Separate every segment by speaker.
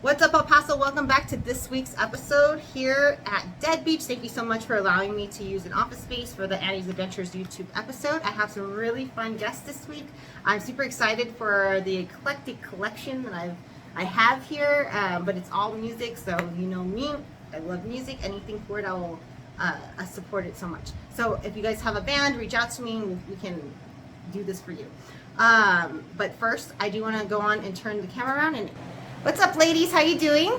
Speaker 1: What's up, El Paso? Welcome back to this week's episode here at Dead Beach. Thank you so much for allowing me to use an office space for the Annie's Adventures YouTube episode. I have some really fun guests this week. I'm super excited for the eclectic collection that I have here, but it's all music, so you know me. I love music. Anything for it, I support it so much. So if you guys have a band, reach out to me. We can do this for you. But first, I do want to go on and turn the camera around and. What's up, ladies? How you doing?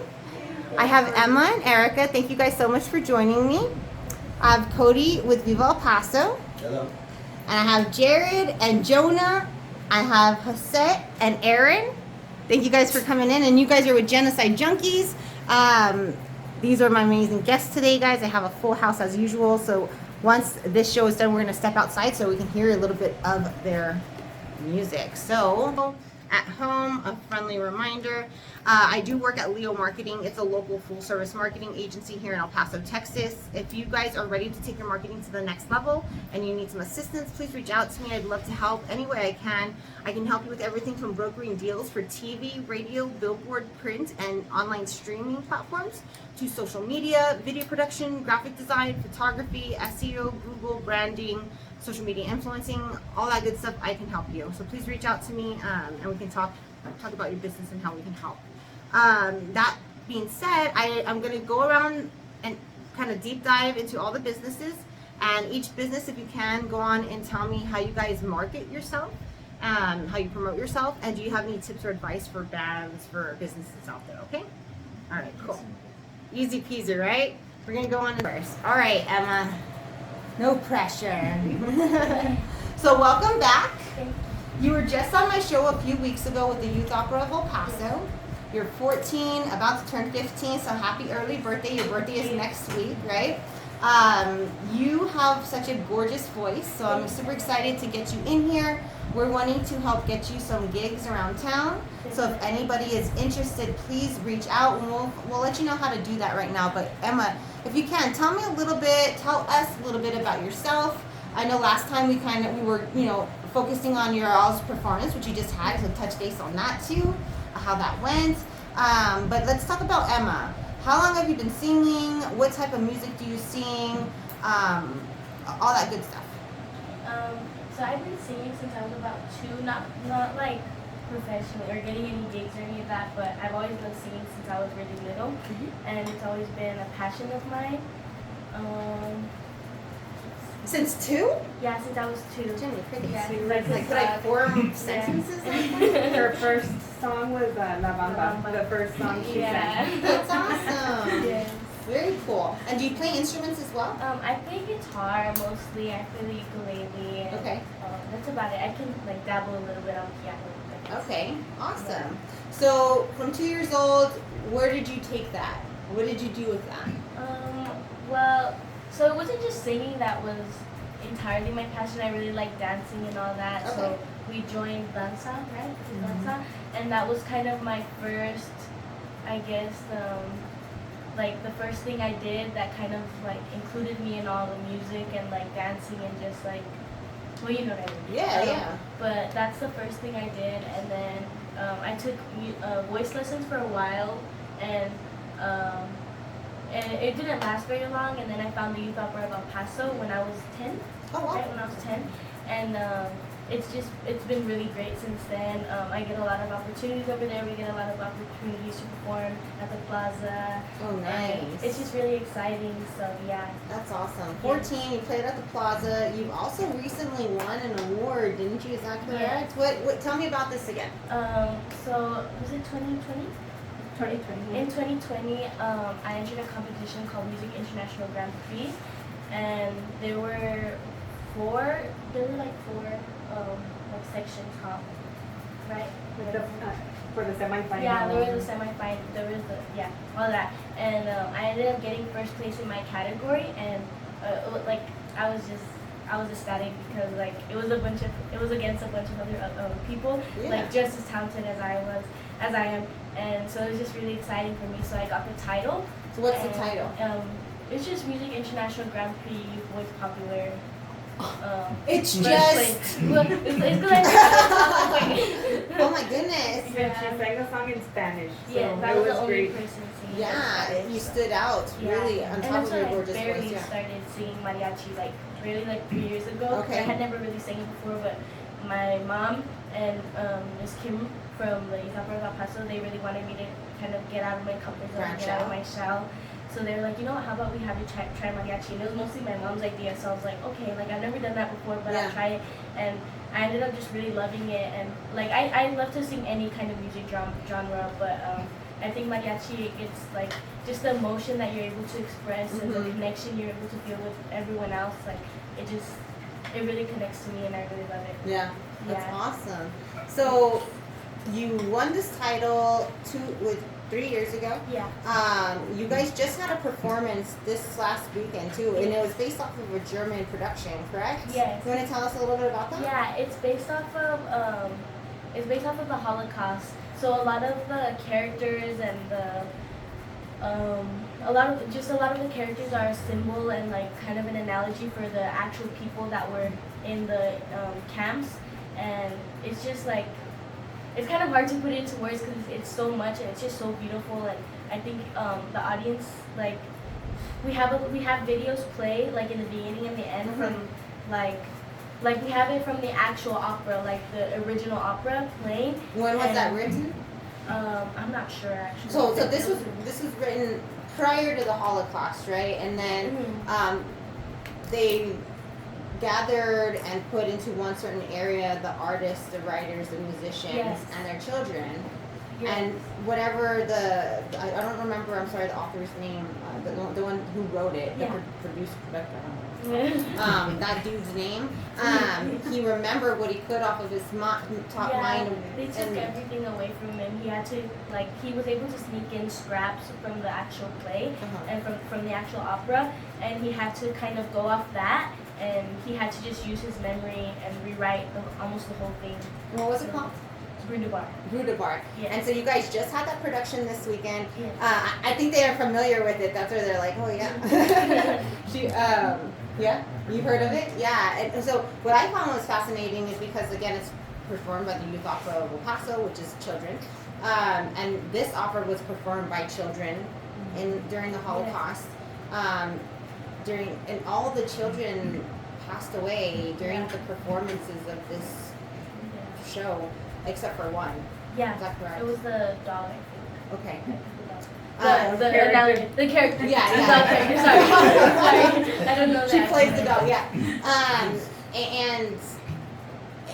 Speaker 1: I have Emma and Erica. Thank you guys so much for joining me. I have Cody with Viva El Paso.
Speaker 2: Hello.
Speaker 1: And I have Jared and Jona. I have Jose and Aaron. Thank you guys for coming in. And you guys are with Genocide Junkies. These are my amazing guests today, guys. I have a full house as usual. So once this show is done, we're going to step outside so we can hear a little bit of their music. So at home, a friendly reminder. I do work at Leo Marketing. It's a local full-service marketing agency here in El Paso, Texas. If you guys are ready to take your marketing to the next level and you need some assistance, please reach out to me. I'd love to help any way I can. I can help you with everything from brokering deals for TV, radio, billboard, print, and online streaming platforms to social media, video production, graphic design, photography, SEO, Google, branding, social media influencing, all that good stuff. I can help you. So please reach out to me and we can talk about your business and how we can help. That being said, I'm going to go around and kind of deep dive into all the businesses, and each business, if you can, go on and tell me how you guys market yourself, how you promote yourself, and do you have any tips or advice for bands, for businesses out there, okay? All right, cool. Easy peasy, right? We're going to go on first. All right, Emma. No pressure. So welcome back. You were just on my show a few weeks ago with the Youth Opera of El Paso. You're 14, about to turn 15, so happy early birthday. Your birthday is next week, right? You have such a gorgeous voice, so I'm super excited to get you in here. We're wanting to help get you some gigs around town. So if anybody is interested, please reach out, and we'll let you know how to do that right now. But Emma, if you can, tell us a little bit about yourself. I know last time we were, focusing on your all's performance, which you just had, so touch base on that too, how that went. But let's talk about Emma. How long have you been singing? What type of music do you sing? All that good stuff.
Speaker 3: So I've been singing since I was about 2, not like professionally or getting any gigs or any of that, but I've always been singing since I was really little, and it's always been a passion of mine.
Speaker 1: Since 2?
Speaker 3: Yeah, since I was 2.
Speaker 1: Jimmy, pretty.
Speaker 3: Yeah,
Speaker 1: Like could I form sentences like that?
Speaker 4: Her first song was La Bamba, the first song she sang.
Speaker 1: That's awesome.
Speaker 3: Yes.
Speaker 1: Very cool. And do you play instruments as well?
Speaker 3: I play guitar mostly. I play the ukulele. And,
Speaker 1: Okay.
Speaker 3: that's about it. I can dabble a little bit on piano.
Speaker 1: Okay, awesome. So from 2 years old, where did you take that? What did you do with that?
Speaker 3: Well, so it wasn't just singing that was entirely my passion. I really like dancing and all that.
Speaker 1: Okay.
Speaker 3: So we joined danza, right? Danza, and that was kind of my first, I guess, like the first thing I did that kind of like included me in all the music and like dancing and just like, well, you know what I mean.
Speaker 1: Yeah.
Speaker 3: But that's the first thing I did, and then I took voice lessons for a while, and it didn't last very long. And then I found the Youth Opera of El Paso when I was 10.
Speaker 1: Oh, wow.
Speaker 3: Right when I was 10, and it's been really great since then. I get a lot of opportunities over there. We get a lot of opportunities to perform at the plaza.
Speaker 1: Oh, nice.
Speaker 3: It's just really exciting. So yeah.
Speaker 1: That's awesome. 14, you played at the plaza. You also recently won an award, didn't you? Is that correct?
Speaker 3: Yeah.
Speaker 1: What? Tell me about this again.
Speaker 3: So was it 2020?
Speaker 4: 2020.
Speaker 3: In 2020, I entered a competition called Music International Grand Prix, and there were four sections, right?
Speaker 4: For the semifinal.
Speaker 3: Yeah, there was the semifinal. All that, and I ended up getting first place in my category, and I was ecstatic because like it was against a bunch of other people, like just as talented as I am, and so it was just really exciting for me. So I got the title.
Speaker 1: So what's the title?
Speaker 3: It's just Music International Grand Prix Voice Popular.
Speaker 1: It's
Speaker 3: first
Speaker 1: just.
Speaker 3: place. Well, it's because I like,
Speaker 1: Oh my goodness.
Speaker 4: And she sang a song in Spanish. So
Speaker 3: yeah, that
Speaker 4: it
Speaker 3: was the
Speaker 4: was
Speaker 3: only
Speaker 4: great.
Speaker 3: person singing.
Speaker 1: Yeah, you stood out really on
Speaker 3: And
Speaker 1: top
Speaker 3: that's
Speaker 1: of your
Speaker 3: when I
Speaker 1: gorgeous
Speaker 3: barely
Speaker 1: voice. Yeah.
Speaker 3: started singing mariachi, like really like 3 years ago. 'Cause
Speaker 1: Okay.
Speaker 3: I had never really sang it before, but my mom and Miss Kim from the Viva El Paso, they really wanted me to kind of get out of my comfort zone,
Speaker 1: Branch
Speaker 3: get out of
Speaker 1: out.
Speaker 3: my shell. So they were like, you know what, how about we have you try mariachi? And it was mostly my mom's idea, so I was like, okay, like I've never done that before, but
Speaker 1: Yeah.
Speaker 3: I'll try it. And I ended up just really loving it, and like I love to sing any kind of music genre, but I think mariachi, it's like just the emotion that you're able to express and the connection you're able to feel with everyone else, like it really connects to me, and I really love it.
Speaker 1: Yeah, that's
Speaker 3: Yeah.
Speaker 1: awesome. So you won this title 3 years ago.
Speaker 3: Yeah.
Speaker 1: You guys just had a performance this last weekend too, and it was based off of a German production, correct?
Speaker 3: Yes.
Speaker 1: You want to tell us a little bit about that?
Speaker 3: Yeah, it's based off of the Holocaust. So a lot of the characters and a lot of the characters are a symbol and like kind of an analogy for the actual people that were in the camps, and it's just like it's kind of hard to put into words because it's so much and it's just so beautiful. And I think the audience, like we have videos play like in the beginning and the end from like we have it from the actual opera, like the original opera playing.
Speaker 1: When was that written?
Speaker 3: I'm not sure actually.
Speaker 1: So this was written prior to the Holocaust, right? And then they gathered and put into one certain area the artists, the writers, the musicians,
Speaker 3: Yes.
Speaker 1: and their children.
Speaker 3: Yes.
Speaker 1: And whatever I don't remember, I'm sorry, the author's name, the one who wrote it, the
Speaker 3: Yeah.
Speaker 1: producer, that dude's name, he remembered what he could off of his top mind.
Speaker 3: They took
Speaker 1: and
Speaker 3: everything away from him. He had to he was able to sneak in scraps from the actual play and from the actual opera, and he had to kind of go off that, and he had to just use his memory and rewrite almost the whole thing.
Speaker 1: What was it called? Brudebar.
Speaker 3: Yeah.
Speaker 1: And so you guys just had that production this weekend.
Speaker 3: Yeah.
Speaker 1: I think they are familiar with it. That's where they're like, oh yeah. Yeah, you've heard of it? Yeah. And so what I found was fascinating is because again it's performed by the Youth Opera of El Paso, which is children. And this opera was performed by children during the Holocaust. And all the children passed away during the performances of this show, except for one.
Speaker 3: Yeah.
Speaker 1: Is that correct?
Speaker 3: It was the dog, I think.
Speaker 1: Okay.
Speaker 3: The character. The character.
Speaker 1: Yeah,
Speaker 3: The
Speaker 1: yeah.
Speaker 3: dog character. Sorry. I don't know that.
Speaker 1: She plays the dog, yeah. And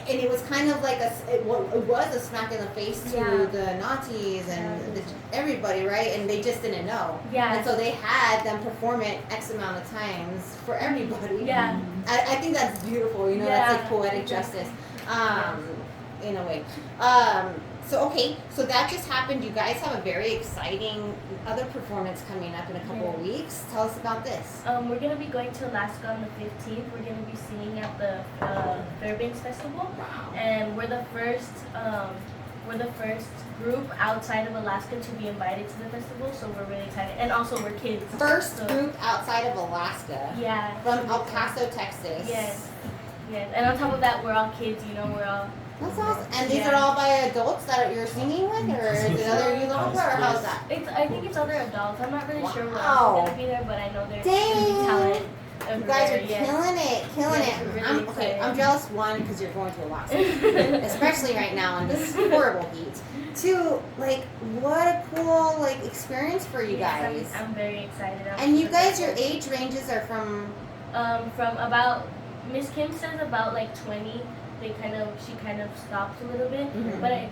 Speaker 1: it was kind of like it was a smack in the face to the Nazis and everybody, right? And they just didn't know.
Speaker 3: Yeah.
Speaker 1: And so they had them perform it X amount of times for everybody.
Speaker 3: Yeah.
Speaker 1: I think that's beautiful, that's like poetic justice, in a way. So that just happened. You guys have a very exciting other performance coming up in a couple of weeks. Tell us about this.
Speaker 3: We're gonna be going to Alaska on the 15th. We're gonna be singing at the Fairbanks Festival, and we're the first group outside of Alaska to be invited to the festival. So we're really excited, and also we're kids.
Speaker 1: First group outside of Alaska.
Speaker 3: Yeah.
Speaker 1: From El Paso, Texas.
Speaker 3: Yes. Yes. And on top of that, we're all kids. We're all.
Speaker 1: That's awesome. And these are all by adults that you're singing with, or is it other youth opera, or how's that?
Speaker 3: I think it's other adults. I'm not really sure what
Speaker 1: Wow.
Speaker 3: else is gonna be there, but I know there's
Speaker 1: Dang.
Speaker 3: talent.
Speaker 1: You guys are
Speaker 3: Yes.
Speaker 1: killing it.
Speaker 3: Yes, we're really excited.
Speaker 1: I'm jealous, one, because you're going to Alaska, especially right now in this horrible heat. Two, what a cool experience for you guys.
Speaker 3: Yes, I'm very excited.
Speaker 1: And you guys, your age ranges are from
Speaker 3: about Miss Kim says about 20. She kind of stops a little bit, but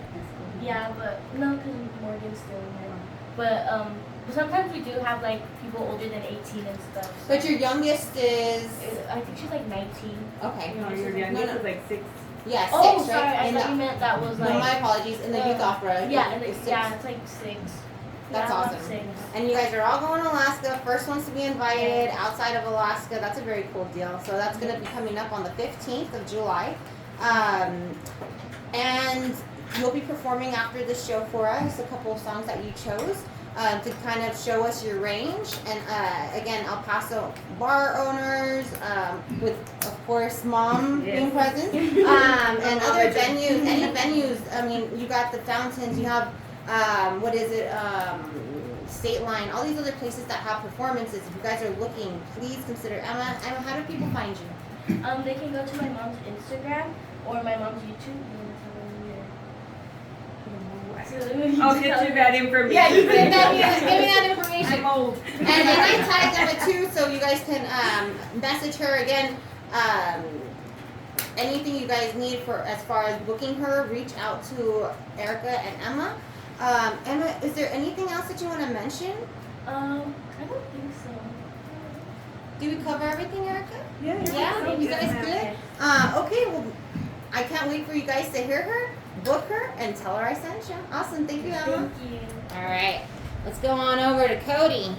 Speaker 3: but no, because Morgan's still in there. But sometimes we do have people older than 18 and stuff. So
Speaker 1: But your youngest is
Speaker 3: I think she's 19.
Speaker 1: okay.
Speaker 4: No, your youngest is 6.
Speaker 1: Yeah, 6,
Speaker 3: Oh,
Speaker 1: right?
Speaker 3: sorry, I
Speaker 1: In
Speaker 3: thought
Speaker 1: the-
Speaker 3: you meant that was
Speaker 1: no, my apologies. In the youth opera,
Speaker 3: Yeah,
Speaker 1: it's 6.
Speaker 3: it's 6.
Speaker 1: That's
Speaker 3: about
Speaker 1: awesome.
Speaker 3: 6.
Speaker 1: And you guys are all going to Alaska. First ones to be invited outside of Alaska. That's a very cool deal. So that's going to be coming up on the 15th of July. And you'll be performing after the show for us a couple of songs that you chose to kind of show us your range. And again, El Paso bar owners with, of course, mom
Speaker 4: Yes.
Speaker 1: being present, and other venues, any venues. I mean, you got the fountains, you have, what is it, State Line, all these other places that have performances. If you guys are looking, please consider Emma. Emma, how do people find you?
Speaker 3: They can go to my mom's Instagram or my mom's YouTube.
Speaker 4: I'll get you that information.
Speaker 1: Yeah, you give me that information.
Speaker 4: I'm old.
Speaker 1: And I tagged Emma too, so you guys can message her again. Anything you guys need for as far as booking her, reach out to Erica and Emma. Emma, is there anything else that you want to mention?
Speaker 3: I don't think so.
Speaker 1: Do we cover everything, Erica?
Speaker 4: Yeah,
Speaker 1: You guys good? Okay, well, I can't wait for you guys to hear her, book her, and tell her I sent you. Awesome, thank you, Emma.
Speaker 3: Thank you.
Speaker 1: All right, let's go on over to Cody.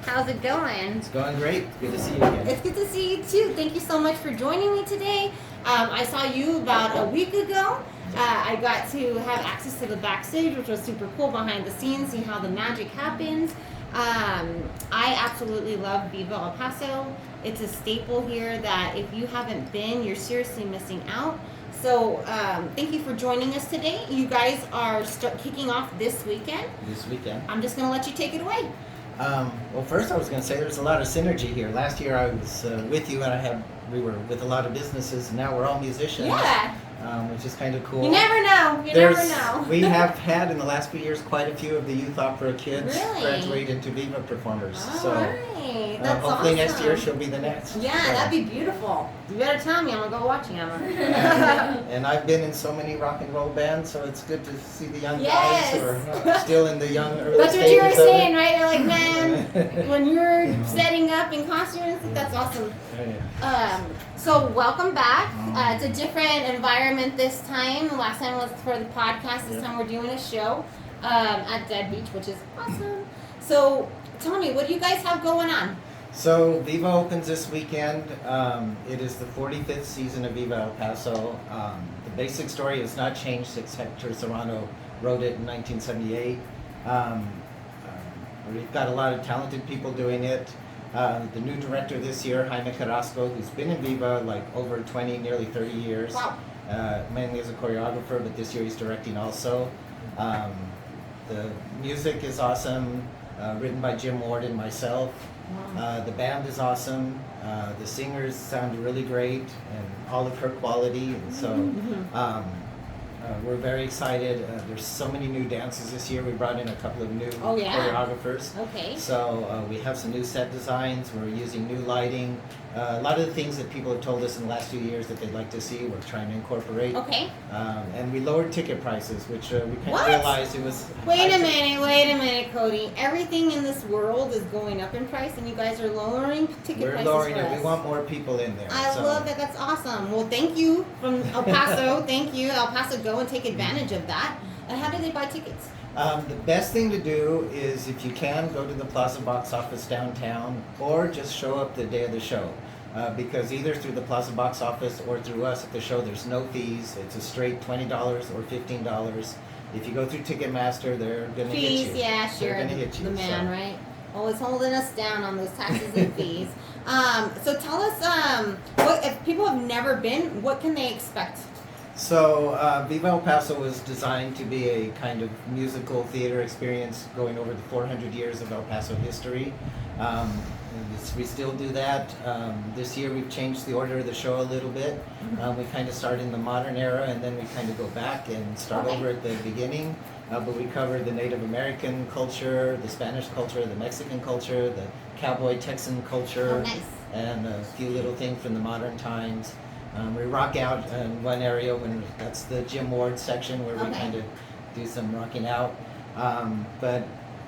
Speaker 1: How's it going?
Speaker 2: It's going great. Good to see you again.
Speaker 1: It's good to see you too. Thank you so much for joining me today. I saw you about a week ago. I got to have access to the backstage, which was super cool, behind the scenes, see how the magic happens. I absolutely love Viva El Paso. It's a staple here that if you haven't been, you're seriously missing out. So thank you for joining us today. You guys are kicking off this weekend.
Speaker 2: This weekend.
Speaker 1: I'm just going to let you take it away.
Speaker 2: Well, first I was going to say there's a lot of synergy here. Last year I was with you and we were with a lot of businesses, and now we're all musicians.
Speaker 1: Yeah.
Speaker 2: Which is kind of cool.
Speaker 1: You never know. You never know.
Speaker 2: We have had in the last few years quite a few of the youth opera kids
Speaker 1: Really?
Speaker 2: graduate into Viva performers.
Speaker 1: All
Speaker 2: So
Speaker 1: right. That's
Speaker 2: hopefully
Speaker 1: awesome.
Speaker 2: next year she'll be the next.
Speaker 1: Yeah,
Speaker 2: So-
Speaker 1: that'd be beautiful. You better tell me. I'm gonna go watch Emma.
Speaker 2: And I've been in so many rock and roll bands, so it's good to see the young
Speaker 1: Yes.
Speaker 2: guys who are still in the young early
Speaker 1: That's what you were
Speaker 2: stages of it.
Speaker 1: saying, right? You're like, man, when you're setting up in costumes, that's awesome. So welcome back. It's a different environment this time. The last time was for the podcast. This time we're doing a show at Dead Beach, which is awesome. So tell me, what do you guys have going on?
Speaker 2: So Viva opens this weekend. It is the 45th season of Viva El Paso. The basic story has not changed since Hector Serrano wrote it in 1978. We've got a lot of talented people doing it. The new director this year, Jaime Carrasco, who's been in Viva like over 20, nearly 30 years.
Speaker 1: Wow.
Speaker 2: Mainly as a choreographer, but this year he's directing also. The music is awesome, written by Jim Ward and myself. The band is awesome. The singers sound really great, and all of her quality. And so we're very excited. There's so many new dances this year. We brought in a couple of new
Speaker 1: Oh, yeah?
Speaker 2: choreographers.
Speaker 1: Okay.
Speaker 2: So we have some new set designs. We're using new lighting. A lot of the things that people have told us in the last few years that they'd like to see, we're trying to incorporate.
Speaker 1: Okay.
Speaker 2: And we lowered ticket prices, which we kind
Speaker 1: What?
Speaker 2: of realized it was.
Speaker 1: Wait a minute, Cody. Everything in this world is going up in price, and you guys are lowering ticket
Speaker 2: We're
Speaker 1: prices
Speaker 2: lowering
Speaker 1: for
Speaker 2: it.
Speaker 1: us.
Speaker 2: We want more people in there.
Speaker 1: I
Speaker 2: so.
Speaker 1: love that. That's awesome. Well, thank you from El Paso. Thank you, El Paso. Go and take advantage of that. And how do they buy tickets?
Speaker 2: The best thing to do is, if you can, go to the Plaza box office downtown, or just show up the day of the show. Because either through the Plaza box office or through us at the show, there's no fees. It's a straight $20 or $15. If you go through Ticketmaster, they're gonna hit
Speaker 1: Fees,
Speaker 2: you.
Speaker 1: yeah, sure.
Speaker 2: They're gonna hit you.
Speaker 1: The man,
Speaker 2: so.
Speaker 1: right? Always holding us down on those taxes and fees. So tell us, what if people have never been, what can they expect?
Speaker 2: So Viva El Paso was designed to be a kind of musical theater experience going over the 400 years of El Paso history. We still do that. This year we've changed the order of the show a little bit. We kind of start in the modern era, and then we kind of go back and start
Speaker 1: Okay.
Speaker 2: over at the beginning. But we cover the Native American culture, the Spanish culture, the Mexican culture, the cowboy Texan culture,
Speaker 1: Oh, nice.
Speaker 2: and a few little things from the modern times. We rock out in one area when that's the Jim Ward section where we
Speaker 1: Okay.
Speaker 2: kind of do some rocking out. But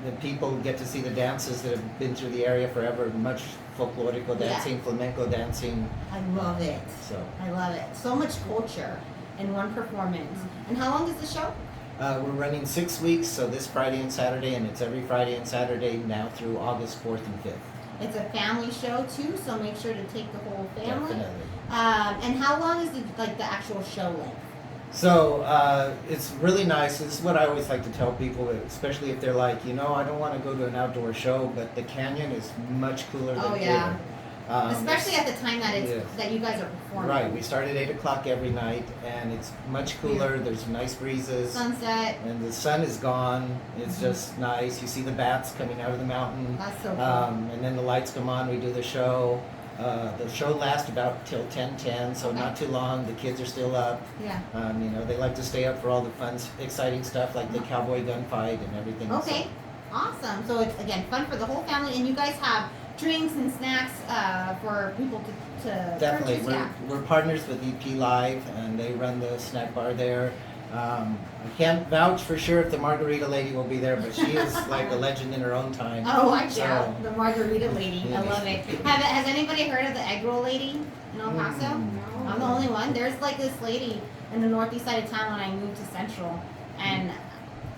Speaker 2: the people get to see the dances that have been through the area forever, much folklorico
Speaker 1: Yeah.
Speaker 2: dancing, flamenco dancing.
Speaker 1: I love it.
Speaker 2: So
Speaker 1: I love it. So much culture in one performance. And how long is the show?
Speaker 2: we're running 6 weeks, so this Friday and Saturday, and it's every Friday and Saturday now through August 4th and 5th.
Speaker 1: It's a family show too, so make sure to take the whole family.
Speaker 2: Definitely.
Speaker 1: And how long is the actual show length?
Speaker 2: So it's really nice. This is what I always like to tell people, especially if they're like, I don't want to go to an outdoor show, but the canyon is much cooler than
Speaker 1: Oh, yeah.
Speaker 2: here.
Speaker 1: Especially at the time that it's
Speaker 2: Yes.
Speaker 1: that you guys are performing.
Speaker 2: Right, we start at 8 o'clock every night, and it's much cooler. There's nice breezes,
Speaker 1: Sunset.
Speaker 2: and the sun is gone. It's
Speaker 1: Mhm.
Speaker 2: just nice. You see the bats coming out of the mountain,
Speaker 1: That's so cool.
Speaker 2: and then the lights come on. We do the show. The show lasts about till 10:10, so
Speaker 1: Okay.
Speaker 2: not too long. The kids are still up.
Speaker 1: Yeah.
Speaker 2: You know, they like to stay up for all the fun, exciting stuff like the cowboy gunfight and everything.
Speaker 1: Okay. Awesome. So it's again fun for the whole family, and you guys have drinks and snacks for people to
Speaker 2: Definitely,
Speaker 1: purchase. Yeah.
Speaker 2: we're partners with EP Live, and they run the snack bar there. I can't vouch for sure if the margarita lady will be there, but she is like a legend in her own time.
Speaker 1: Oh, watch
Speaker 2: So-
Speaker 1: out. The margarita lady. I
Speaker 2: Yeah.
Speaker 1: love it. Has anybody heard of the egg roll lady in El Paso? I'm the only one. There's like this lady in the northeast side of town when I moved to Central, and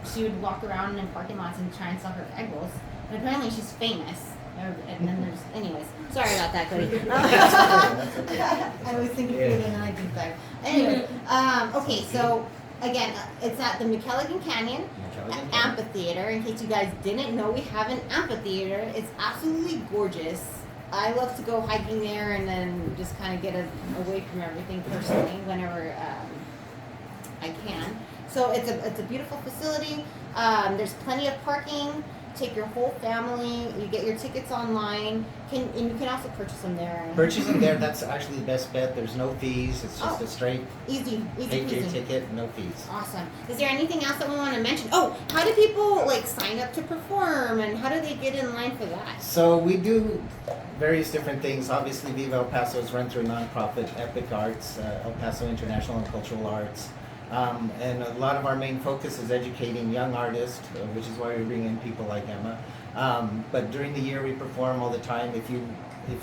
Speaker 1: she would walk around in parking lots and try and sell her egg rolls. And apparently she's famous. And then there's, anyways, sorry about that, Cody.
Speaker 2: That's okay.
Speaker 1: I was thinking
Speaker 2: Yeah.
Speaker 1: food and then I deep dive. Anyway, okay, so again, it's at the McKelligan Canyon Amphitheater. In case you guys didn't know, we have an amphitheater. It's absolutely gorgeous. I love to go hiking there and then just kind of get away from everything personally whenever I can. So it's a beautiful facility. There's plenty of parking. Take your whole family. You get your tickets online. And you can also purchase them there.
Speaker 2: Purchasing there, that's actually the best bet. There's no fees. It's just
Speaker 1: Oh.
Speaker 2: a straight
Speaker 1: Easy
Speaker 2: pay for your
Speaker 1: peasy.
Speaker 2: ticket, no fees.
Speaker 1: Awesome. Is there anything else that we want to mention? Oh, how do people like sign up to perform, and how do they get in line for that?
Speaker 2: So we do various different things. Obviously, Viva El Paso is run through a nonprofit, Epic Arts, El Paso International and Cultural Arts. And a lot of our main focus is educating young artists, which is why we bring in people like Emma. But during the year we perform all the time. If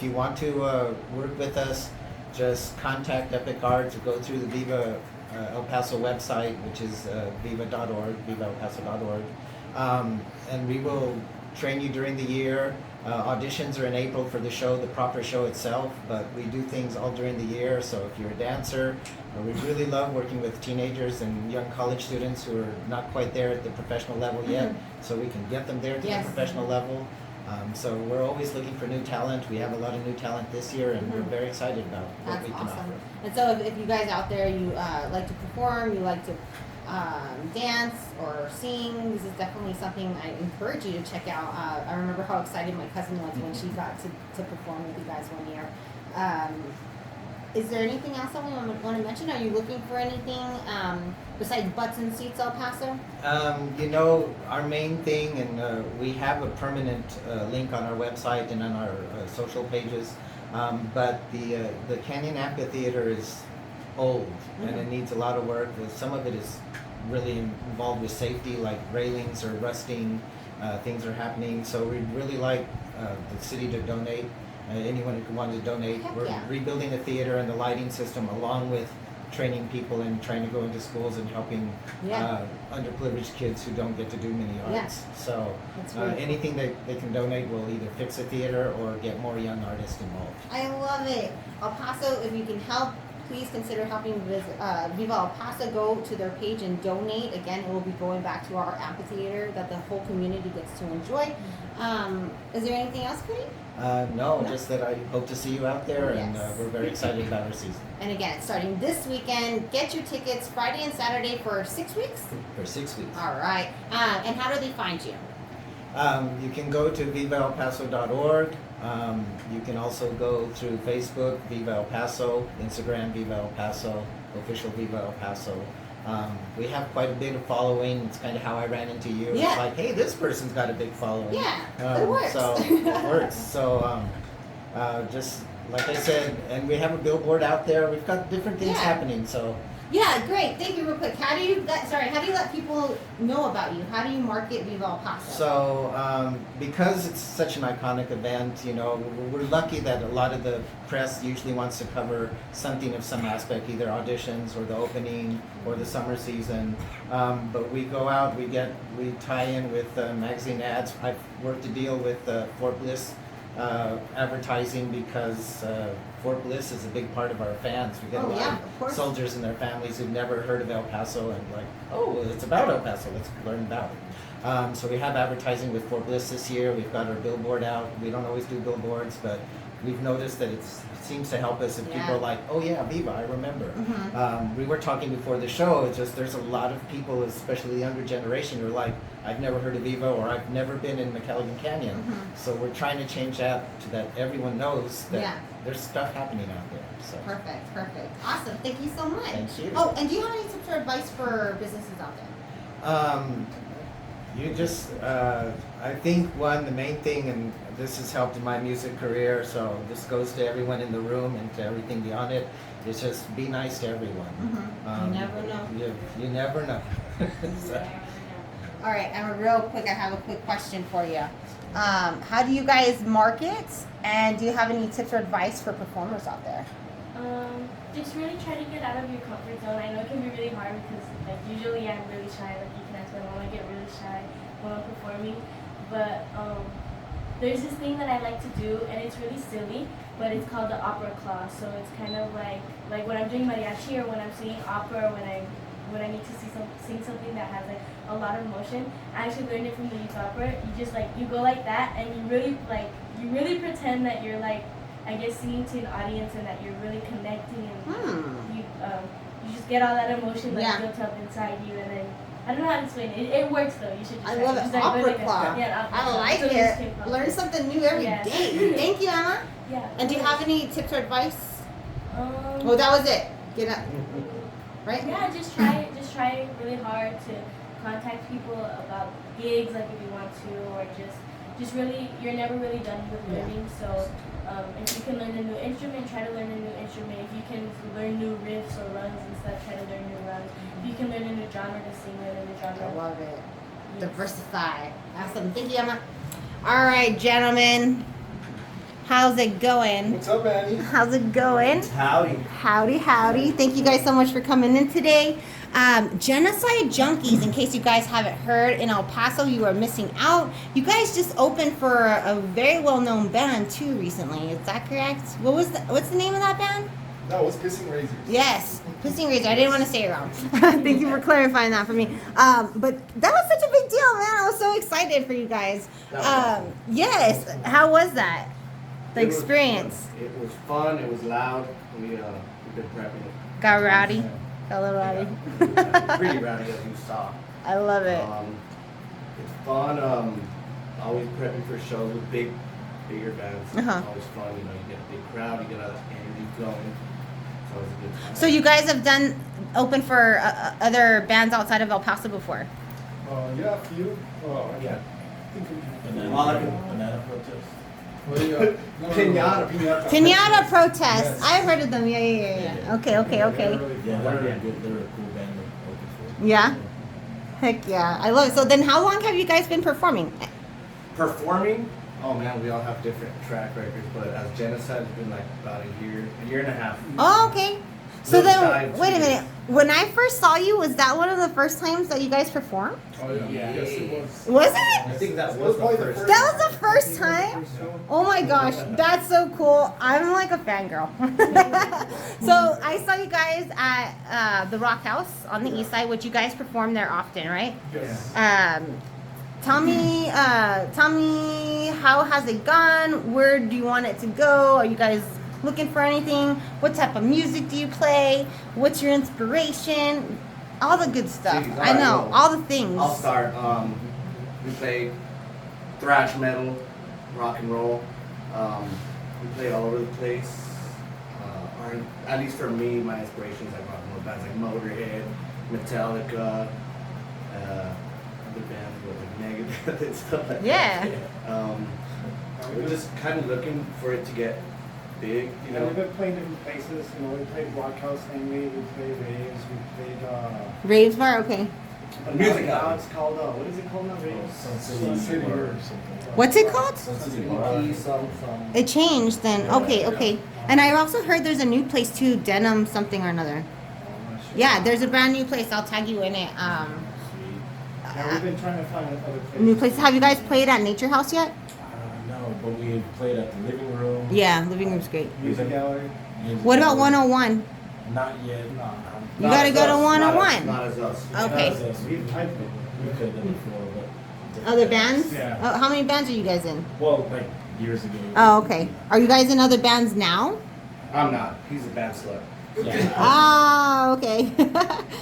Speaker 2: you want to work with us, just contact Epic Arts or go through the Viva El Paso website, which is viva.org, vivaelpaso.org. And we will train you during the year. Auditions are in April for the show, the proper show itself, but we do things all during the year. So if you're a dancer, we really love working with teenagers and young college students who are not quite there at the professional level yet, so we can get them there to
Speaker 1: Yes.
Speaker 2: the professional level. So we're always looking for new talent. We have a lot of new talent this year, and we're very excited about what
Speaker 1: That's
Speaker 2: we can
Speaker 1: awesome.
Speaker 2: offer.
Speaker 1: And so if you guys out there, you like to perform, you like to dance or sing, this is definitely something I encourage you to check out. I remember how excited my cousin was when she got to perform with you guys one year. Is there anything else that we want to mention? Are you looking for anything besides butts and seats, El Paso?
Speaker 2: You know, our main thing, and we have a permanent link on our website and on our social pages, but the Canyon Amphitheater is old and it needs a lot of work. Some of it is really involved with safety, like railings are rusting, things are happening. So we'd really like the city to donate. Anyone who wanted to donate.
Speaker 1: Heck
Speaker 2: We're
Speaker 1: yeah.
Speaker 2: rebuilding the theater and the lighting system along with training people and trying to go into schools and helping
Speaker 1: Yeah.
Speaker 2: underprivileged kids who don't get to do many
Speaker 1: Yeah.
Speaker 2: arts. So
Speaker 1: That's really cool.
Speaker 2: anything that they can donate will either fix a theater or get more young artists involved.
Speaker 1: I love it. El Paso, if you can help, please consider helping Viva El Paso. Go to their page and donate. Again, it will be going back to our amphitheater that the whole community gets to enjoy. Is there anything else, Cody?
Speaker 2: No, just that I hope to see you out there, and
Speaker 1: Yes.
Speaker 2: we're very excited about our season.
Speaker 1: And again, it's starting this weekend. Get your tickets Friday and Saturday for 6 weeks.
Speaker 2: For 6 weeks.
Speaker 1: All right. And how do they find you?
Speaker 2: You can go to vivaelpaso.org. You can also go through Facebook, Viva El Paso, Instagram, Viva El Paso, official Viva El Paso. We have quite a bit of following. It's kind of how I ran into you.
Speaker 1: Yeah.
Speaker 2: It's like, hey, this person's got a big following.
Speaker 1: Yeah, it works.
Speaker 2: So it works. So just like I said, and we have a billboard out there. We've got different things
Speaker 1: Yeah.
Speaker 2: happening. So
Speaker 1: Yeah, great. Thank you real quick. How do you let people know about you? How do you market Viva El Paso?
Speaker 2: So, because it's such an iconic event, you know, we're lucky that a lot of the press usually wants to cover something of some aspect, either auditions or the opening or the summer season. But we go out, we tie in with magazine ads. I've worked a deal with Fort Bliss advertising because Fort Bliss is a big part of our fans. We get a
Speaker 1: Oh,
Speaker 2: lot
Speaker 1: yeah,
Speaker 2: of
Speaker 1: of course.
Speaker 2: soldiers and their families who've never heard of El Paso and like, oh, it's about El Paso, let's learn about it. So we have advertising with Fort Bliss this year. We've got our billboard out. We don't always do billboards, but we've noticed that it seems to help us, and
Speaker 1: Yeah.
Speaker 2: people are like, oh yeah, Viva, I remember.
Speaker 1: Mhm.
Speaker 2: We were talking before the show. It's just there's a lot of people, especially the younger generation, who are like, I've never heard of Viva, or I've never been in McElligin Canyon.
Speaker 1: Mhm.
Speaker 2: So we're trying to change that to that everyone knows that
Speaker 1: Yeah.
Speaker 2: there's stuff happening out there. So
Speaker 1: Perfect. Awesome. Thank you so much.
Speaker 2: Thank you.
Speaker 1: Oh, and do you have any tips or advice for businesses out there?
Speaker 2: you just, I think the main thing, and this has helped in my music career, so this goes to everyone in the room and to everything beyond it, is just be nice to everyone.
Speaker 1: You never know.
Speaker 2: You never know. So,
Speaker 1: All right, and real quick, I have a quick question for you. How do you guys market, and do you have any tips or advice for performers out there?
Speaker 3: Just really try to get out of your comfort zone. I know it can be really hard because like usually I'm really shy. Like you can ask my mom, I get really shy when I'm performing. But there's this thing that I like to do, and it's really silly, but it's called the opera clause. So it's kind of like when I'm doing mariachi or when I'm singing opera, or when I need to sing something that has like a lot of emotion. I actually learned it from the youth opera. You just you go like that, and you really pretend that you're I guess singing to an audience and that you're really connecting, and you just get all that emotion built up inside you, and then I don't know how to explain it. It works though. You should just
Speaker 1: I
Speaker 3: try
Speaker 1: love
Speaker 3: it.
Speaker 1: it.
Speaker 3: Just,
Speaker 1: Opera
Speaker 3: opera
Speaker 1: class.
Speaker 3: Yeah, opera
Speaker 1: I
Speaker 3: class.
Speaker 1: like
Speaker 3: So it just came
Speaker 1: it.
Speaker 3: from-
Speaker 1: Learn something new every
Speaker 3: Yes.
Speaker 1: day. Thank you, Emma.
Speaker 3: Yeah.
Speaker 1: And do you have any tips or advice?
Speaker 3: Um,
Speaker 1: That was it. Get up. Right?
Speaker 3: Yeah, just try really hard to contact people about gigs, like if you want to, or just really, you're never really done with learning. So if you can learn a new instrument, try to learn a new instrument. If you can learn new riffs or runs and stuff, try to learn new runs. If you can learn a new genre to sing, learn a new genre.
Speaker 1: I love it.
Speaker 3: Yes.
Speaker 1: Diversify. Awesome. Thank you, Emma. All right, gentlemen. How's it going?
Speaker 5: What's up, Annie?
Speaker 1: How's it going?
Speaker 5: Howdy.
Speaker 1: Howdy. Thank you guys so much for coming in today. Genocide Junkies, in case you guys haven't heard, in El Paso, you are missing out. You guys just opened for a very well-known band too recently. Is that correct? What's the name of that band?
Speaker 5: No, it's Pissing Razors.
Speaker 1: Yes, Pissing Razor. I didn't want to say it wrong. Thank you for clarifying that for me. But that was such a big deal, man. I was so excited for you guys. Yes. How was that? The experience.
Speaker 6: It was fun. It was loud. We've been prepping.
Speaker 1: Got rowdy. Got a little rowdy.
Speaker 6: Pretty rowdy, as you saw.
Speaker 1: I love it.
Speaker 6: It's fun. Always prepping for shows with bigger bands.
Speaker 1: Uh-huh.
Speaker 6: Always fun. You get a big crowd. You get all that energy going. So it was a good time.
Speaker 1: So you guys have open for other bands outside of El Paso before?
Speaker 5: Yeah, a few.
Speaker 6: Yeah.
Speaker 5: Banana protest. Pinata.
Speaker 1: Pinata Protest.
Speaker 5: Yes.
Speaker 1: I've heard of them. Yeah. Okay.
Speaker 5: Yeah,
Speaker 7: They're a cool band to open for.
Speaker 1: Yeah. Heck yeah. I love it. So then how long have you guys been performing?
Speaker 6: Performing? Oh man, we all have different track records, but as Genocide, it's been about a year and a half.
Speaker 1: Oh, okay. So
Speaker 6: Little
Speaker 1: then,
Speaker 6: side
Speaker 1: wait a
Speaker 6: to
Speaker 1: minute. When I first saw you, was that one of the first times that you guys performed?
Speaker 5: Oh, yeah. Yes, it was.
Speaker 1: Was
Speaker 6: I
Speaker 1: it?
Speaker 6: think that
Speaker 5: It
Speaker 6: was
Speaker 5: probably
Speaker 6: the first.
Speaker 1: That was the first time? Oh my gosh, that's so cool. I'm like a fangirl. So I saw you guys at the Rock House on the east side, which you guys perform there often, right?
Speaker 5: Yes.
Speaker 1: Tell me how has it gone? Where do you want it to go? Are you guys looking for anything? What type of music do you play? What's your inspiration? All the good stuff.
Speaker 6: Jeez,
Speaker 1: I know,
Speaker 6: well,
Speaker 1: all the things.
Speaker 6: I'll start. We play thrash metal, rock and roll. We play all over the place. At least for me, my inspirations like rock and roll bands like Motorhead, Metallica, other bands like Megadeth and stuff like
Speaker 1: Yeah.
Speaker 6: that. We're just kind of looking for it to get big, you know.
Speaker 5: We've been playing different places. We played Rock House mainly. We played Raves. We played.
Speaker 1: Raves bar, okay.
Speaker 6: Music
Speaker 5: now
Speaker 6: album.
Speaker 5: it's called. What is it called now? Raves.
Speaker 7: Sun City
Speaker 5: Bar.
Speaker 7: or something.
Speaker 1: What's it called?
Speaker 7: Sun City
Speaker 6: Some
Speaker 7: Bar.
Speaker 6: EP, some.
Speaker 1: It changed then. Okay. And I also heard there's a new place too, Denim something or another. Yeah, there's a brand new place. I'll tag you in it.
Speaker 5: Yeah, we've been trying to find other places.
Speaker 1: New place. Have you guys played at Nature House yet?
Speaker 7: No, but we played at the living room.
Speaker 1: Yeah, living room's great.
Speaker 5: Music gallery.
Speaker 1: What about 101?
Speaker 7: Not yet.
Speaker 1: You
Speaker 6: Not
Speaker 1: gotta
Speaker 6: as
Speaker 1: go to
Speaker 6: us,
Speaker 1: 101.
Speaker 6: Not as us.
Speaker 1: Okay.
Speaker 7: Not as us.
Speaker 5: We've
Speaker 7: We
Speaker 5: typed
Speaker 7: could have done before, but
Speaker 1: Other bands?
Speaker 5: Yeah.
Speaker 1: Oh, how many bands are you guys in?
Speaker 7: well, like years ago.
Speaker 1: Oh, okay. Are you guys in other bands now?
Speaker 6: I'm not. He's a band slut.
Speaker 7: Yeah.
Speaker 1: Ah, okay.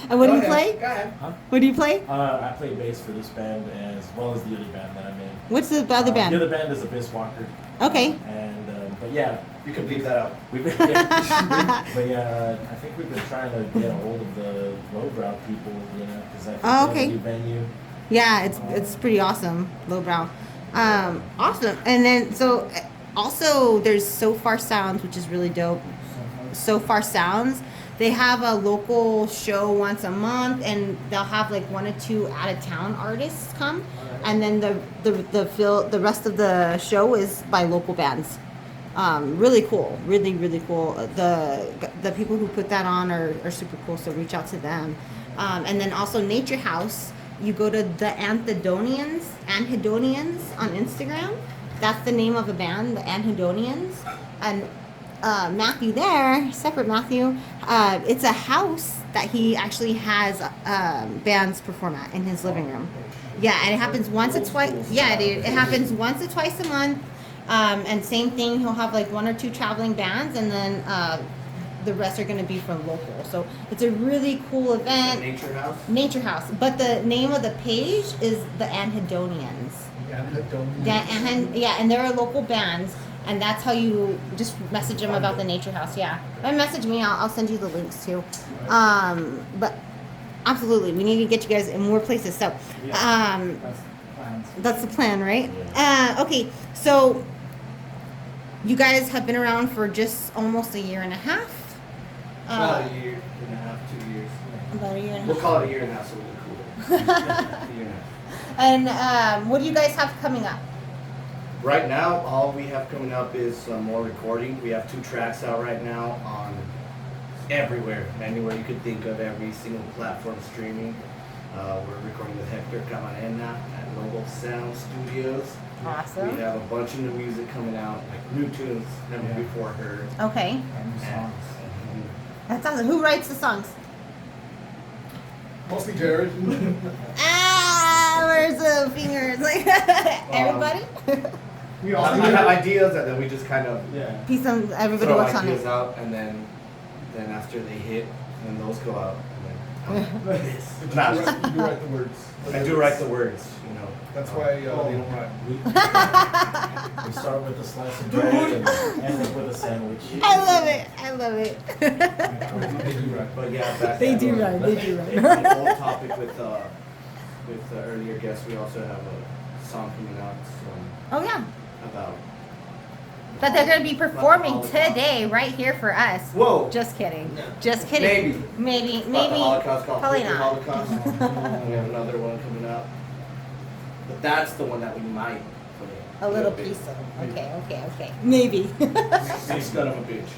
Speaker 1: And what do you
Speaker 6: Go
Speaker 1: play?
Speaker 6: ahead. Go ahead.
Speaker 7: Huh?
Speaker 1: What do you play?
Speaker 7: I play bass for this band as well as the other band that I'm in.
Speaker 1: What's the other
Speaker 7: The
Speaker 1: band?
Speaker 7: other band is Abyss Walker.
Speaker 1: Okay.
Speaker 7: And but yeah,
Speaker 6: You can leave that out.
Speaker 7: we've been, but yeah, I think we've been trying to get a hold of the lowbrow people, you know, because I think
Speaker 1: Oh,
Speaker 7: they have
Speaker 1: okay.
Speaker 7: a new venue.
Speaker 1: Yeah, it's pretty awesome. Lowbrow. Awesome. And then so also there's So Far Sounds, which is really dope. So Far Sounds. They have a local show once a month, and they'll have like 1 or 2 out of town artists come, and then the rest of the show is by local bands. Really cool, really cool. The people who put that on are super cool, so reach out to them. And then also Nature House. You go to the Anhedonians on Instagram. That's the name of a band, the Anhedonians. And Matthew there, separate Matthew, it's a house that he actually has bands perform at in his living room. Yeah, and it happens once or twice. Yeah, dude, it happens once or twice a month. And same thing, he'll have like 1 or 2 traveling bands, and then the rest are going to be from local. So it's a really cool event.
Speaker 6: Nature House.
Speaker 1: Nature House. But the name of the page is the Anhedonians. Yeah, and they're a local band, and that's how you just message them about the Nature House. Yeah, and message me. I'll send you the links too. But absolutely, we need to get you guys in more places. So, that's the plan, right? Okay, so you guys have been around for just almost a year and a half.
Speaker 6: About a year and a half, 2 years.
Speaker 1: About a year and a
Speaker 6: We'll
Speaker 1: half.
Speaker 6: call it a year and a half so we look cool. A year and a half.
Speaker 1: And what do you guys have coming up?
Speaker 6: Right now, all we have coming up is more recording. We have 2 tracks out right now on everywhere, anywhere you could think of, every single platform streaming. We're recording with Hector Camarena at Noble Sound Studios.
Speaker 1: Awesome.
Speaker 6: We have a bunch of new music coming out, like new tunes never before heard.
Speaker 1: Okay.
Speaker 6: And,
Speaker 1: That's awesome. Who writes the songs?
Speaker 5: Mostly Jared.
Speaker 1: Where's the fingers? Like everybody?
Speaker 5: We all
Speaker 6: I have ideas, and then we just kind of
Speaker 1: Piece of everybody
Speaker 6: throw
Speaker 1: works on
Speaker 6: ideas
Speaker 1: it.
Speaker 6: out, and then after they hit, and those go out. And then,
Speaker 5: You
Speaker 6: Nah,
Speaker 5: do write the words.
Speaker 6: I do write the words, you know.
Speaker 5: That's why they don't rhyme.
Speaker 7: We start with a slice of bread and end up with a sandwich.
Speaker 1: I love it. I love it.
Speaker 5: They do rhyme.
Speaker 6: But yeah, back
Speaker 1: They
Speaker 6: to
Speaker 1: do
Speaker 6: the-
Speaker 1: rhyme, they do rhyme.
Speaker 6: The whole topic with the earlier guests, we also have a song coming out
Speaker 1: Oh yeah.
Speaker 6: about.
Speaker 1: But they're gonna be performing
Speaker 6: About the Holocaust.
Speaker 1: today right here for us.
Speaker 6: Whoa.
Speaker 1: Just kidding.
Speaker 6: No.
Speaker 1: Just kidding. Maybe.
Speaker 6: About the Holocaust, called
Speaker 1: Probably
Speaker 6: Freakin'
Speaker 1: not.
Speaker 6: Holocaust. And we have another one coming out. But that's the one that we might play.
Speaker 1: A little
Speaker 6: bit.
Speaker 1: piece of them. Okay. Maybe.
Speaker 6: He's son of a bitch.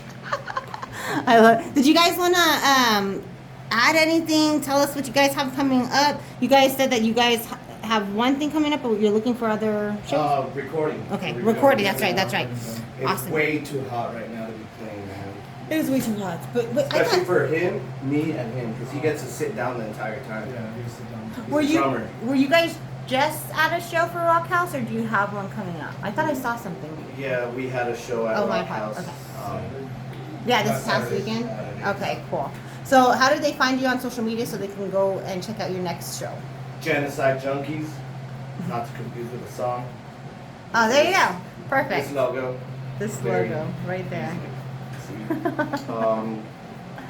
Speaker 1: I love. Did you guys wanna add anything? Tell us what you guys have coming up. You guys said that you guys have one thing coming up, but you're looking for other shows.
Speaker 6: Recording.
Speaker 1: Okay,
Speaker 6: We're
Speaker 1: recording. That's right. That's right.
Speaker 6: It's
Speaker 1: Awesome.
Speaker 6: way too hot right now to be playing, man.
Speaker 1: It is way too hot, but I
Speaker 6: Especially
Speaker 1: thought.
Speaker 6: for him, me, and him, because he gets to sit down the entire time.
Speaker 5: Yeah, he used to down.
Speaker 1: Were
Speaker 6: He's a
Speaker 1: you
Speaker 6: drummer.
Speaker 1: were you guys just at a show for Rock House, or do you have one coming up? I thought I saw something.
Speaker 6: Yeah, we had a show at
Speaker 1: Oh, my
Speaker 6: Rock House.
Speaker 1: part. Okay.
Speaker 6: Um,
Speaker 1: Yeah, this
Speaker 5: Last
Speaker 1: past
Speaker 5: Saturday.
Speaker 1: weekend.
Speaker 6: Saturday.
Speaker 1: Okay, cool. So, how do they find you on social media so they can go and check out your next show?
Speaker 6: Genocide Junkies, not to confuse with a song.
Speaker 1: Oh, there you go.
Speaker 6: This
Speaker 1: Perfect.
Speaker 6: logo.
Speaker 1: This
Speaker 6: Very
Speaker 1: logo right there.
Speaker 6: Sweet.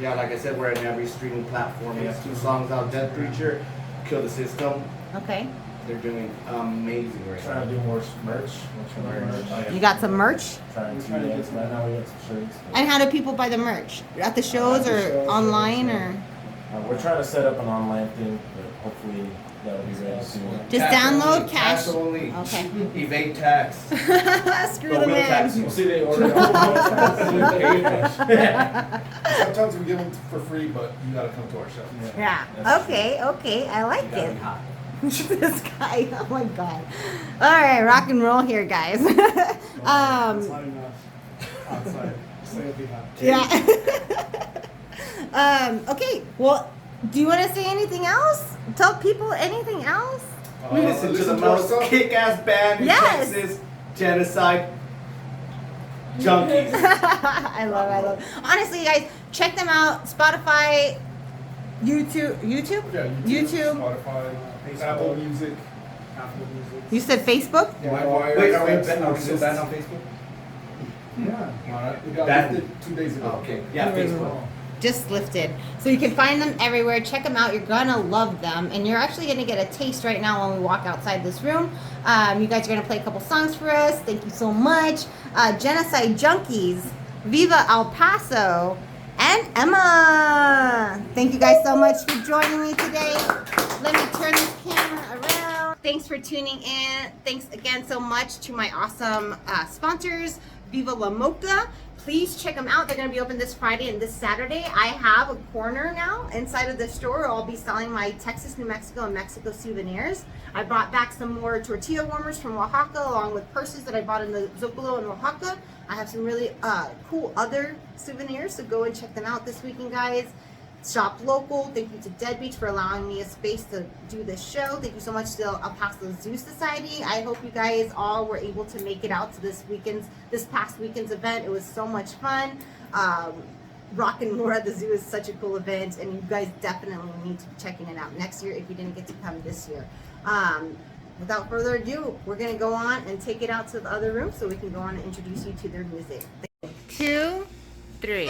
Speaker 6: Yeah, like I said, we're in every streaming platform. We have 2 songs out, Death Preacher, Kill the System.
Speaker 1: Okay.
Speaker 6: They're doing amazing right
Speaker 7: Trying to
Speaker 6: now.
Speaker 7: do more merch.
Speaker 1: You got some merch?
Speaker 7: Trying to, yes. Right now we got some shirts.
Speaker 1: And how do people buy the merch? At the shows
Speaker 7: At the
Speaker 1: or
Speaker 7: shows,
Speaker 1: online
Speaker 7: yeah.
Speaker 1: or?
Speaker 7: We're trying to set up an online thing, but hopefully that'll be ready soon.
Speaker 1: Just download cash.
Speaker 6: only.
Speaker 1: Okay.
Speaker 6: Evade tax.
Speaker 1: Screw
Speaker 6: But
Speaker 1: the
Speaker 6: we'll tax
Speaker 1: man.
Speaker 6: you.
Speaker 7: See, they order
Speaker 5: Sometimes we give them for free, but you gotta come to our show.
Speaker 1: Yeah.
Speaker 7: That's
Speaker 1: Okay. I like
Speaker 6: You gotta
Speaker 1: it.
Speaker 6: be hot.
Speaker 1: This guy. Oh my god. All right, rock and roll here, guys.
Speaker 5: It's not enough outside. Say it'll be hot.
Speaker 1: Yeah. Okay. Well, do you want to say anything else? Tell people anything else?
Speaker 6: Listen to the
Speaker 5: to our
Speaker 6: most
Speaker 5: stuff.
Speaker 6: kick-ass band in
Speaker 1: Yes.
Speaker 6: Texas, Genocide Junkies.
Speaker 1: I love. Honestly, guys, check them out. Spotify, YouTube.
Speaker 5: Yeah,
Speaker 1: YouTube.
Speaker 5: Spotify, Apple Music.
Speaker 1: You said Facebook?
Speaker 5: Yeah,
Speaker 6: Wait, are we still banned on Facebook?
Speaker 5: Yeah. It got
Speaker 6: Banned.
Speaker 5: lifted 2 days ago.
Speaker 6: Oh, okay. Yeah, Facebook.
Speaker 1: Just lifted. So you can find them everywhere. Check them out. You're gonna love them, and you're actually gonna get a taste right now when we walk outside this room. You guys are gonna play a couple songs for us. Thank you so much. Genocide Junkies, Viva El Paso, and Emma. Thank you guys so much for joining me today. Let me turn this camera around. Thanks for tuning in. Thanks again so much to my awesome sponsors, Viva La Mocha. Please check them out. They're going to be open this Friday and this Saturday. I have a corner now inside of the store where I'll be selling my Texas, New Mexico, and Mexico souvenirs. I brought back some more tortilla warmers from Oaxaca along with purses that I bought in the Zocalo in Oaxaca. I have some really cool other souvenirs, so go and check them out this weekend, guys. Shop local. Thank you to Dead Beach for allowing me a space to do this show. Thank you so much to El Paso Zoo Society. I hope you guys all were able to make it out to this past weekend's event. It was so much fun. Rockin' More at the zoo is such a cool event, and you guys definitely need to be checking it out next year if you didn't get to come this year. Without further ado, we're gonna go on and take it out to the other room so we can go on and introduce you to their music. 2, 3.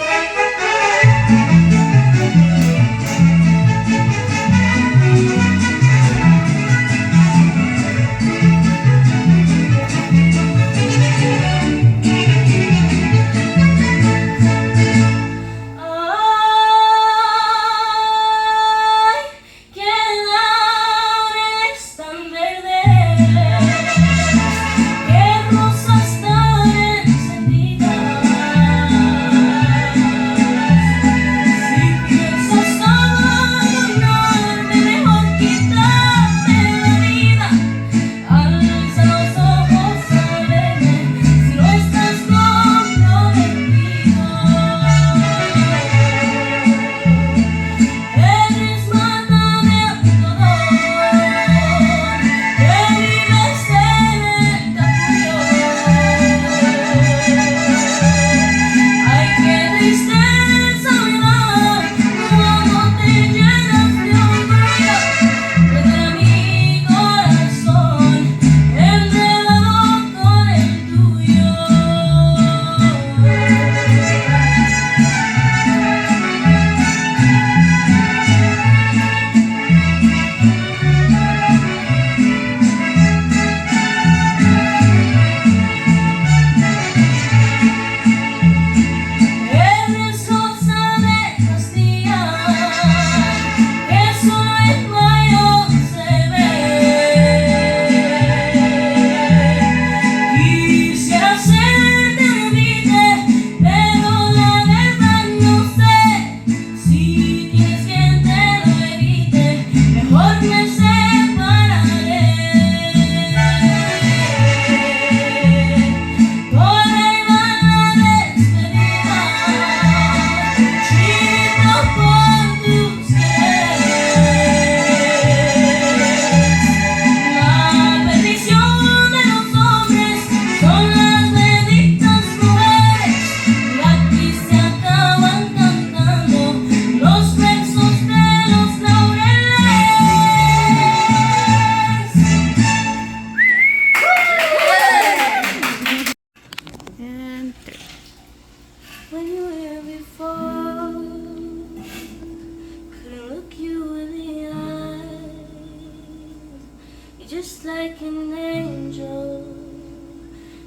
Speaker 3: just like an angel.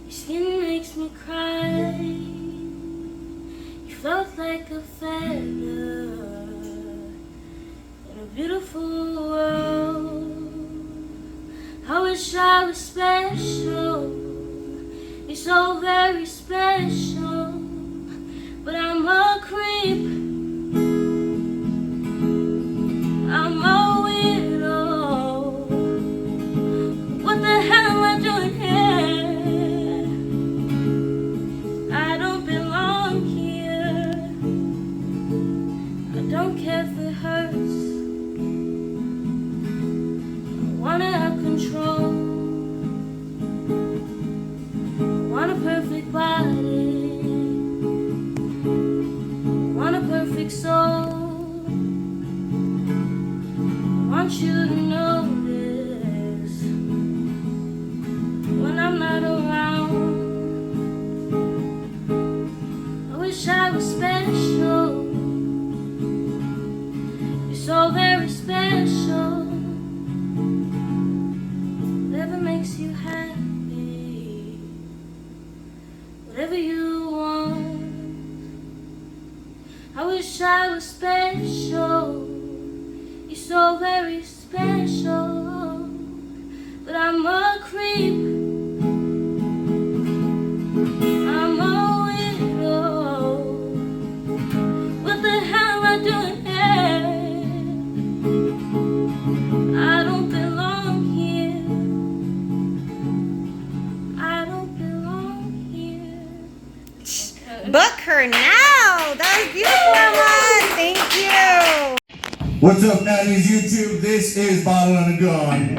Speaker 3: Your skin makes me cry. You float like a feather in a beautiful world. I wish I was special. You're so very special, but I'm a creep. I'm a weirdo. What the hell am I doing here? I don't belong here. I don't care if it hurts. I wanna have control. I want a perfect body. want you to notice when I'm not around. I wish I was special. You're so very special. Whatever makes you happy, whatever you want. I wish I was special. You're so very special, but I'm a creep. I'm a widow. What the hell am I doing here? I don't belong here. I don't belong here.
Speaker 1: Book her now. That was beautiful, Emma. Thank you.
Speaker 8: What's up, 90s YouTube? This is Bottle and a Gun.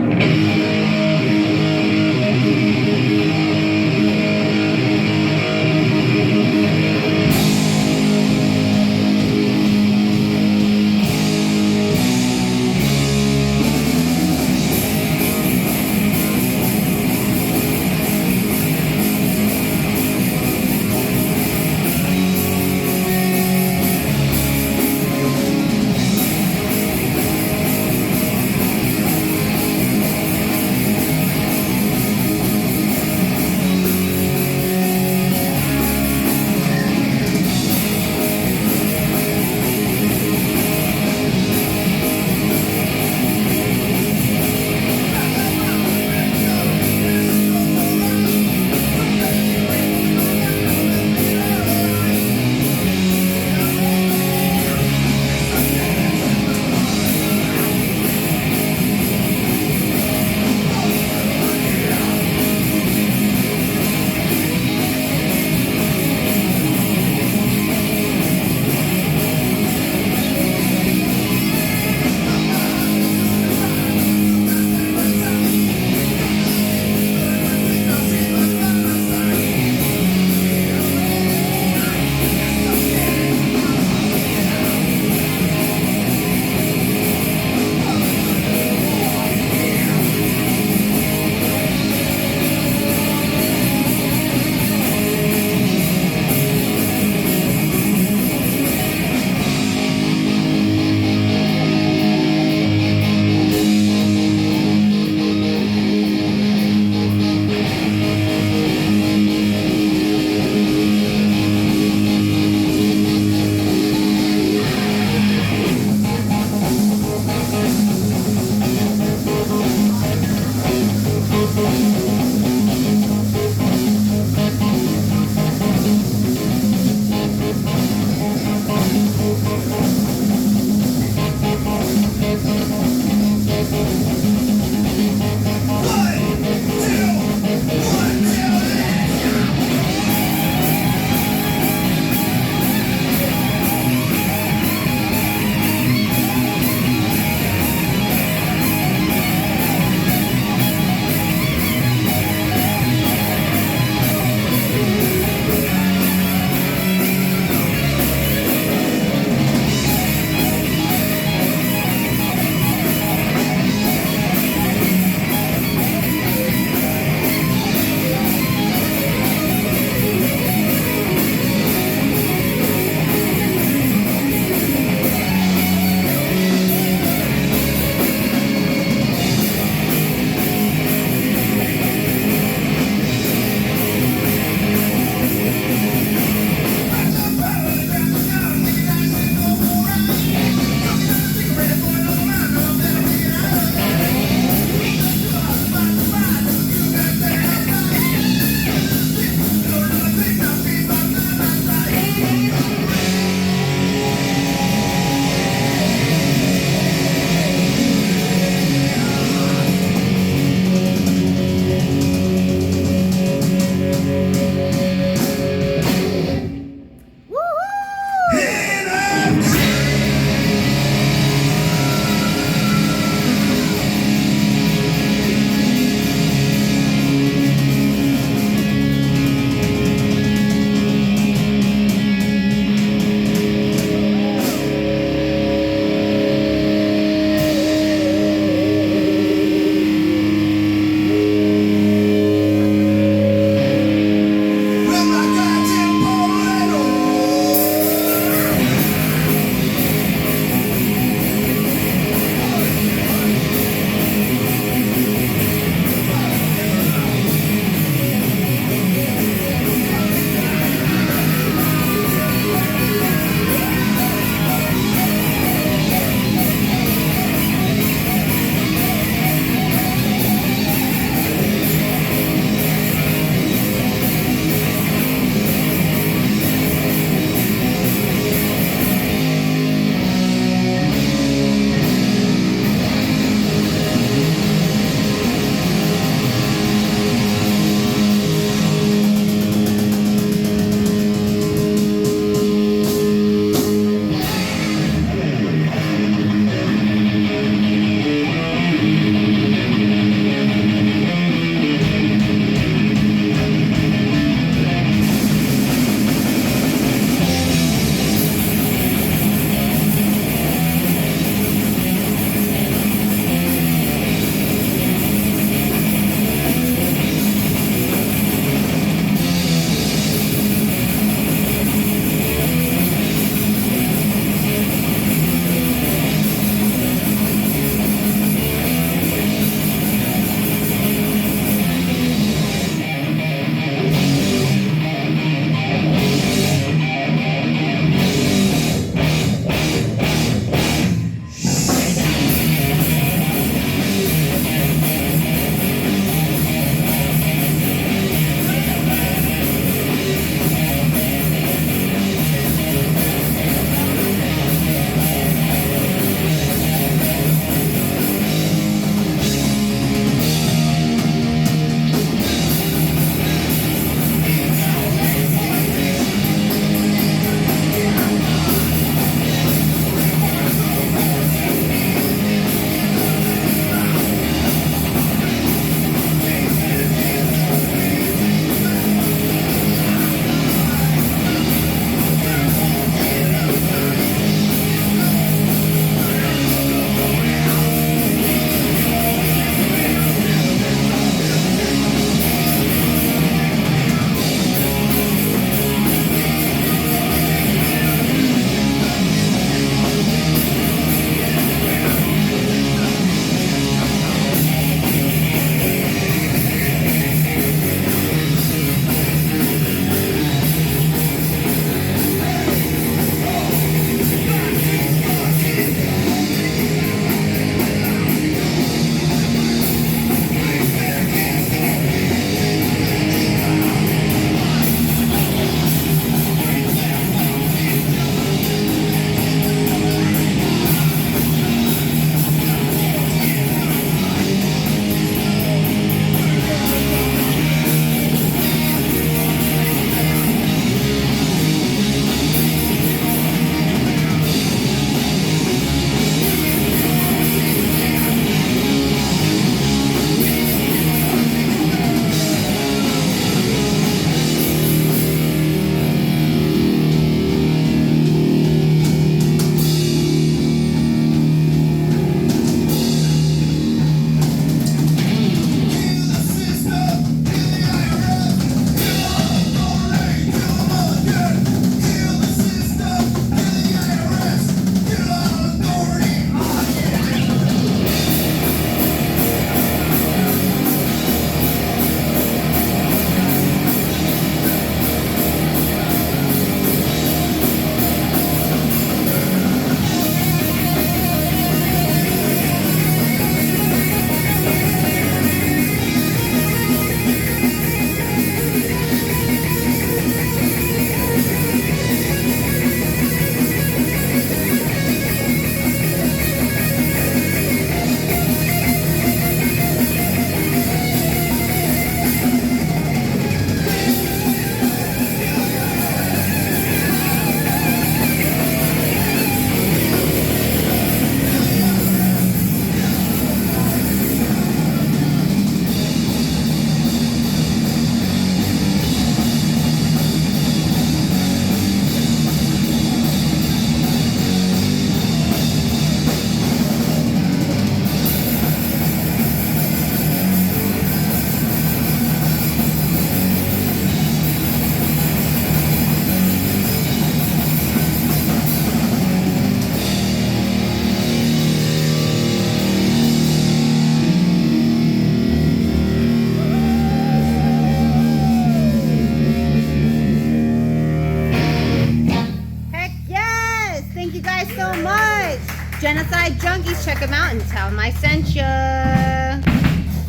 Speaker 1: Genocide Junkies. Check them out and tell them I sent ya.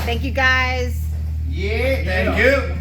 Speaker 1: Thank you guys.
Speaker 6: Yeah, thank you.